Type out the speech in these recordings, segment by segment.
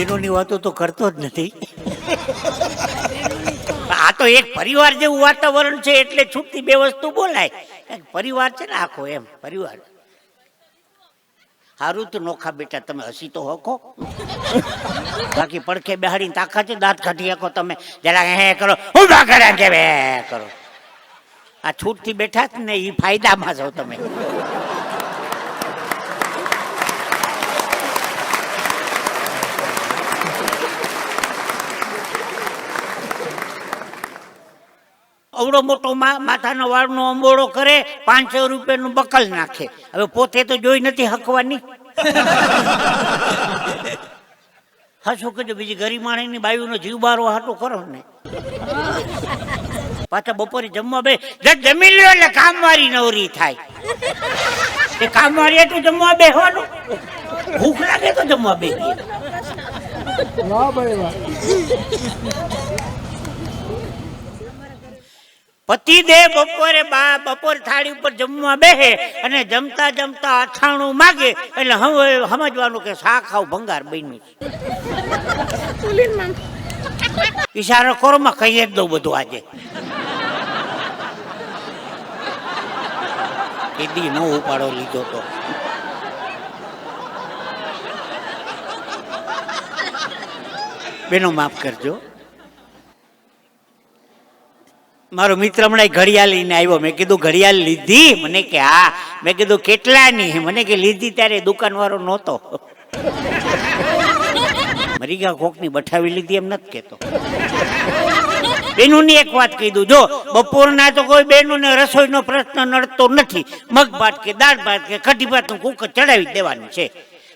બહેનોની વાતો તો કરતો જ નથી. આ તો એક પરિવાર જેવું વાતાવરણ છે એટલે છૂટતી બે વસ્તુ બોલાય. પરિવાર છે ને આખો, એમ પરિવાર. સારું તો નોખા બેટા તમે હસી તો હકો, બાકી પડખે બેહાડીને તાકાત છે દાંત કાઢી શકો તમે. જરા હે કરો, ઊભા કરે કે બે કરો. આ છૂટથી બેઠા જ ને એ ફાયદામાં છો તમે. અવડો મોટો માથાનો વાળનો અંબોળો કરે, 500 રૂપિયાનું બકલ નાખે. હવે પોતે તો જોઈ નથી હકવાની. હા શું કહેજો, બીજી ગરીબ માણસની બાયુનો જીવ બારો હાટો કરો ને. પાછા બપોરે જમવા બે જમી લ્યો એટલે કામવાળી નવરી થાય. એ કામવાળી એટલું જમવા બેસવાનું, ભૂખ લાગે તો જમવા બે. પતિદેવ બપોર થાળી ઉપર જમવા બેસે અને જમતા જમતા અથાણું માગે એટલે હવે સમજવાનું કે શાક ખાવ ભંગાર બન્યું. ઈશારો કરો માં કહી જ દઉં બધું. આજે એડી નો ઉપાડો લીધો તો બેનો માફ કરજો. મારો મિત્ર હમણાં ઘડિયાળ લઈને આવ્યો. મેં કીધું ઘડિયાળ લીધી? મને કે હા. મેં કીધું કેટલાની? મને કે લીધી ત્યારે દુકાન વાળો નહોતો. મરી ગયા કોકની બઠાવી લીધી એમ નથી કેતો. બેનોની એક વાત કીધું, જો બપોરના તો કોઈ બેનોને રસોઈનો પ્રશ્ન નડતો નથી. મગભાત કે દાળ ભાત કે કઢી ભાતનું કુકર ચડાવી દેવાનું છે.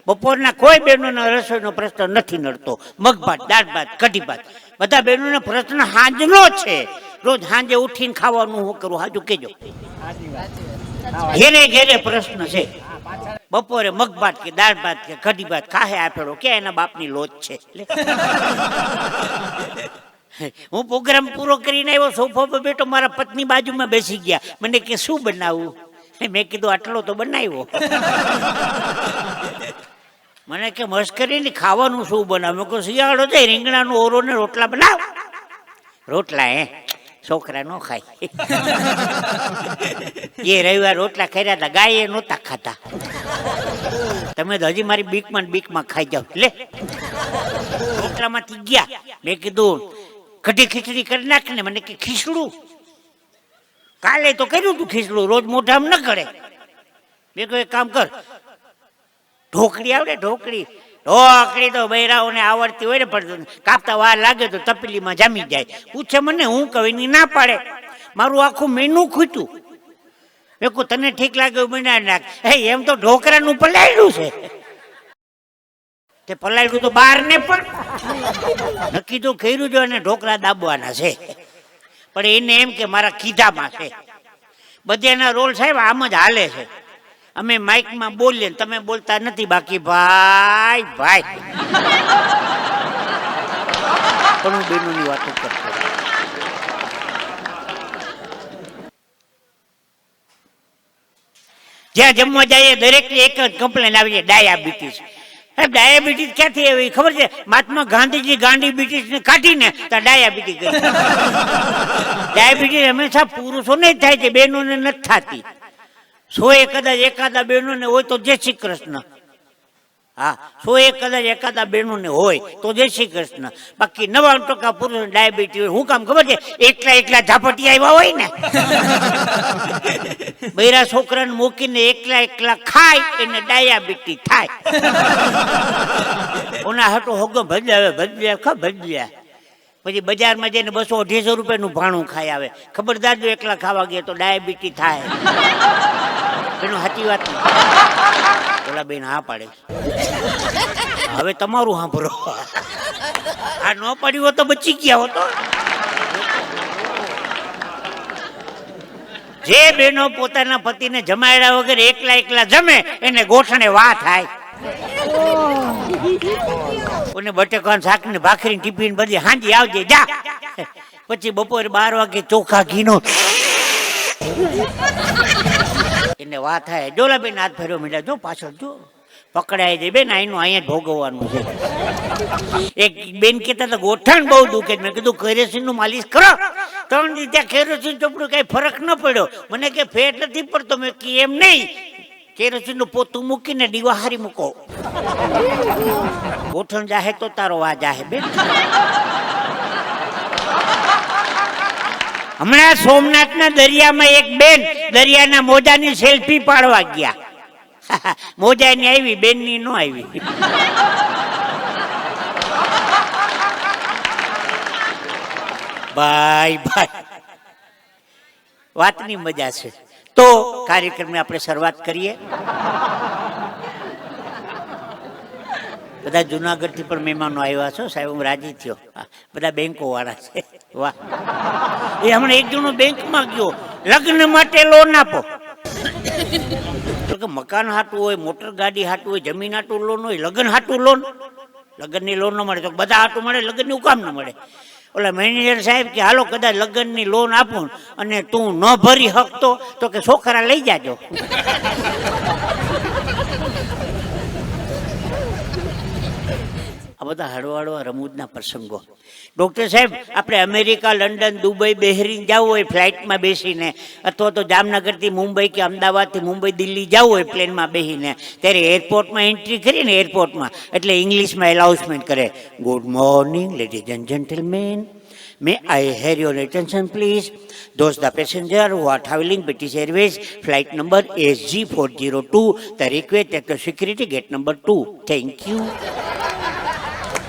બપોરના કોઈ બહેનોને રસોઈનો પ્રશ્ન નથી નડતો. મગભાત, દાળ ભાત, કઢી ભાત. બધા બહેનોને પ્રશ્ન હાંજનો છે. રોજ હાંજે ઉઠીને ખાવાનું શું કરવું? હાજુ કેજો. ઘેરે ઘેરે પ્રશ્ન છે. બપોરે મગભાત કે દાળ ભાત કે કઢી ભાત ખાહે આપેલો કે એના બાપની લોચ છે. હું પ્રોગ્રામ પૂરો કરીને આવ્યો, સોફા પર બેઠો, મારા પત્ની બાજુમાં બેસી ગયા. મને કે શું બનાવવું? મેં કીધું આટલો તો બનાવ્યો. મને કે મસ્કરીની ખાવાનું શું બનાવ? મેં કહું શિયાળો છે, રીંગણાનો ઓરો ને રોટલા બનાવ. રોટલા છોકરા નો ખાય. એ રવિવાર રોટલા ખાઈ રહ્યા હતા, ગાય એ નહોતા ખાતા. તમે તો હજી મારી બીકમાં ખાઈ જાવ. લે રોટલામાંથી ગયા. મેં કીધું કઢી ખીચડી કરી નાખ ને. મને કે ખીચડું? કાલે તો કર્યું તું ખીચડું, રોજ મોઢામાં ન કરે. મેં કહ્યું એક કામ કર, ઢોકળી આવડે? ઢોકળી તો બૈરાઓને આવડતી હોય ને, પણ કાપતા વાર લાગે તો તપેલીમાં જામી જાય. પૂછે મને, હું કવિની ના પાડે. મારું આખું મેનુ ખૂટ્યું. મેં કહું તને ઠીક લાગે બનાવી નાખ. એમ તો ઢોકરાનું પલાળ્યું છે. તે પલાળ્યું તો બહાર ને પણ નક્કી તો કર્યું જો અને ઢોકરા દાબવાના છે. પણ એને એમ કે મારા કીધામાં છે. બધાના રોલ સાહેબ આમ જ હાલે છે. અમે માઇકમાં બોલીએ, તમે બોલતા નથી. બાકી ભાઈ પણ બેનોની વાતો કરતો. જ્યાં જમવા જઈએ દરેક એક જ કમ્પ્લેન આવી છે, ડાયાબિટીસ. ડાયાબિટીસ ક્યાંથી આવી ખબર છે? મહાત્મા ગાંધીજી ગાંડીબિટીસ ને કાઢીને ત્યાં ડાયાબિટીસ ગઈ. ડાયાબિટીસ હંમેશા પુરુષોને જ થાય છે, બહેનોને નથી થતી. 100 કદાચ એકાદા બહેનોને હોય તો જય શ્રી કૃષ્ણ. હા, 100 કદાચ એકાદા બહેનોને હોય તો જય શ્રી કૃષ્ણ. બાકી 99% પુરુષોને ડાયાબિટીસ હોય. હું કામ ખબર છે? એકલા ઝાપટી આવ્યા હોય ને, બૈરા છોકરાને મૂકીને એકલા ખાય એને ડાયાબિટીસ થાય. ઓના હાટો હોગો ભજ્યા પછી બજારમાં જઈને 200-250 રૂપિયાનું ભાણું ખાઈ આવે. ખબરદાર જો એકલા ખાવા ગયા તો ડાયાબિટીસ થાય. એનું સાચી વાત ઓલા બેન હા પાડે. હવે તમારું સાંભળો. આ ન પડ્યું હોત તો બચી ગયા હોતો. જે બહેનો પોતાના પતિને જમાડ્યા વગર એકલા જમે એને ગોઠણે વા થાય. અને બટેકાનું શાક ને ભાખરી ટિફિન બધી હાંજી આવજે જા. પછી બપોરે 12 વાગે ચોખા ઘીનો એને વા થાય. ડોલા બેન હાથ ફેરવો મીડા, જો પાછળ જો પકડાય જાય બેન, અહીંનું અહીંયા જ ભોગવવાનું છે. એક બેન કહેતા હતા ગોઠણ બહુ દુખે. મેં કીધું કેરોસીન નું માલિશ કરો. 3 દી ત્યાં કેરોસીન ચોપડું કઈ ફરક ન પડ્યો. મને કે ફેટ નથી પડતો. મેં કી એમ નહીં, કેરોસીન નું પોતું મૂકીને દીવા હારી મૂકો. ગોઠણ જાહે તો તારો વા જાહે બેન. હમણાં સોમનાથના દરિયામાં એક બેન દરિયાના મોજાની સેલ્ફી પાડવા ગયા. મોજાની આવી, બેનની ન આવી. ભાઈ ભાઈ વાતની મજા છે. તો કાર્યક્રમની આપણે શરૂઆત કરીએ. બધા જુનાગઢથી પણ મહેમાનો આવ્યા છો સાહેબ, હું રાજી થયો. બધા બેંકો વાળા છે. વાહ. એ હમણાં એક જણો બેંકમાં ગયો, લગ્ન માટે લોન આપો. કે મકાન હાટું હોય, મોટર ગાડી હાટું હોય, જમીન હાટું લોન હોય, લગ્ન હાટું લોન. લગ્નની લોન ન મળે તો બધા હાટું મળે, લગ્નનું કામ ન મળે. ઓલા મેનેજર સાહેબ કે હાલો કદાચ લગ્નની લોન આપું અને તું ન ભરી શકતો તો કે છોકરા લઈ જાજો. આ બધા હળવા રમૂજના પ્રસંગો. ડૉક્ટર સાહેબ, આપણે અમેરિકા, લંડન, દુબઈ, બહેરીન જવું હોય ફ્લાઇટમાં બેસીને, અથવા તો જામનગરથી મુંબઈ કે અમદાવાદથી મુંબઈ, દિલ્હી જવું હોય પ્લેનમાં બેસીને, ત્યારે એરપોર્ટમાં એન્ટ્રી કરીને એરપોર્ટમાં એટલે ઇંગ્લિશમાં એનાઉન્સમેન્ટ કરે, good morning ladies and gentleman, may I have your attention please? Those the passenger who are traveling British Airways flight number SG402, the request at the security gate number 2. Thank you.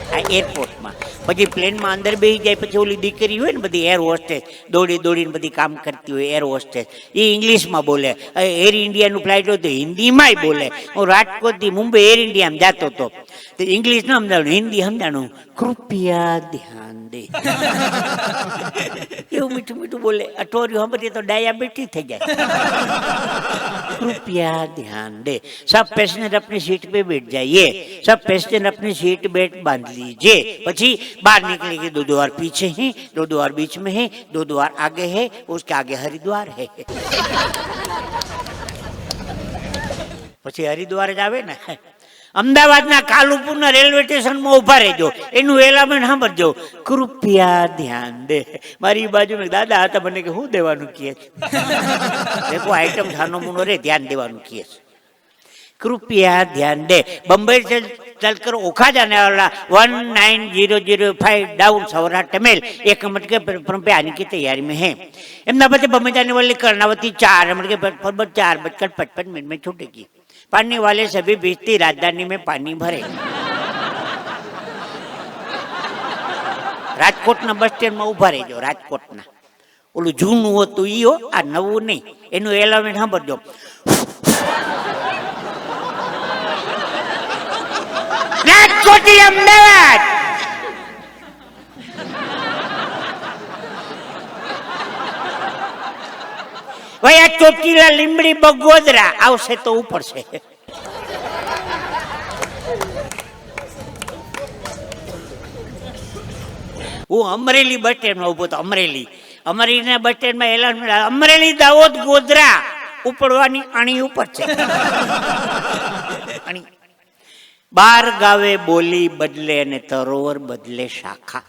આ એરપોર્ટમાં પછી પ્લેનમાં અંદર બેસી જાય પછી ઓલી દીકરી હોય ને બધી એર હોસ્ટેસ દોડીને બધી કામ કરતી હોય એર હોસ્ટેસ, એ ઇંગ્લિશમાં બોલે. એર ઇન્ડિયાનું ફ્લાઇટ હોય તો હિન્દીમાંય બોલે. હું રાજકોટથી મુંબઈ એર ઇન્ડિયામાં જતો હતો તો ઇંગ્લિશ ન સમજાણું, હિન્દી સમજાણું. કૃપયા ધ્યાન દે. એવું મીઠું મીઠું બોલે. અઠવાડિયું સાંભળીએ તો ડાયાબિટીસ થઈ જાય. कृपया ध्यान दे. सब पैसेंजर अपनी सीट पे बैठ जाइए. सब पैसेंजर अपनी सीट बेल्ट बांध लीजिए. પછી बाहर निकलेंगे, 2 द्वार पीछे हैं, 2 द्वार बीच में है, 2 द्वार आगे है, उसके आगे हरिद्वार है. પછી હરિદ્વાર જ આવે ને. અમદાવાદના કાલુપુરના રેલવે સ્ટેશનમાં ઉભા રહેજો, એનું એલામેન્ટ સાંભળજો, કૃપયા ધ્યાન દે. મારી બાજુમાં દાદા હતા, મને કે શું દેવાનું કહે છે? દેખો આઈટમ છાનો મુનો રે, ધ્યાન દેવાનું કહે છે. કૃપયા ધ્યાન દે. बम्बई से चलकर ओखा जाने वाला 19005 डाउन सौराष्ट्र मेल 1 मिनट के प्लेटफॉर्म पे आने की तैयारी में है. एमना बच्चे बम्बई जाने वाली कर्णावती 4 मिनट के प्लेटफॉर्म पर 4:55 में छूटेगी. पानी वाले सभी भिजती राजधानी में पानी भरे. રાજકોટના બસ સ્ટેન્ડમાં ઉભા રહેજો. રાજકોટના ઓલું જૂનું હતું ઈ હો, આ નવું નહીં. એનું એલામેન્ટ સાંભળજો. રાજકોટથી અમદાવાદ. ભાઈ આ ચોટીલા, લીંબડી, બગોદરા આવશે તો ઉપર છે. હું અમરેલી બસ સ્ટેન્ડમાં ઉભો હતો. અમરેલીના બસ સ્ટેન્ડમાં એલાન, અમરેલી, દાહોદ, ગોધરા ઉપડવાની અણી ઉપર છે. અણી 12 ગાવે બોલી બદલે અને તરોવર બદલે શાખા.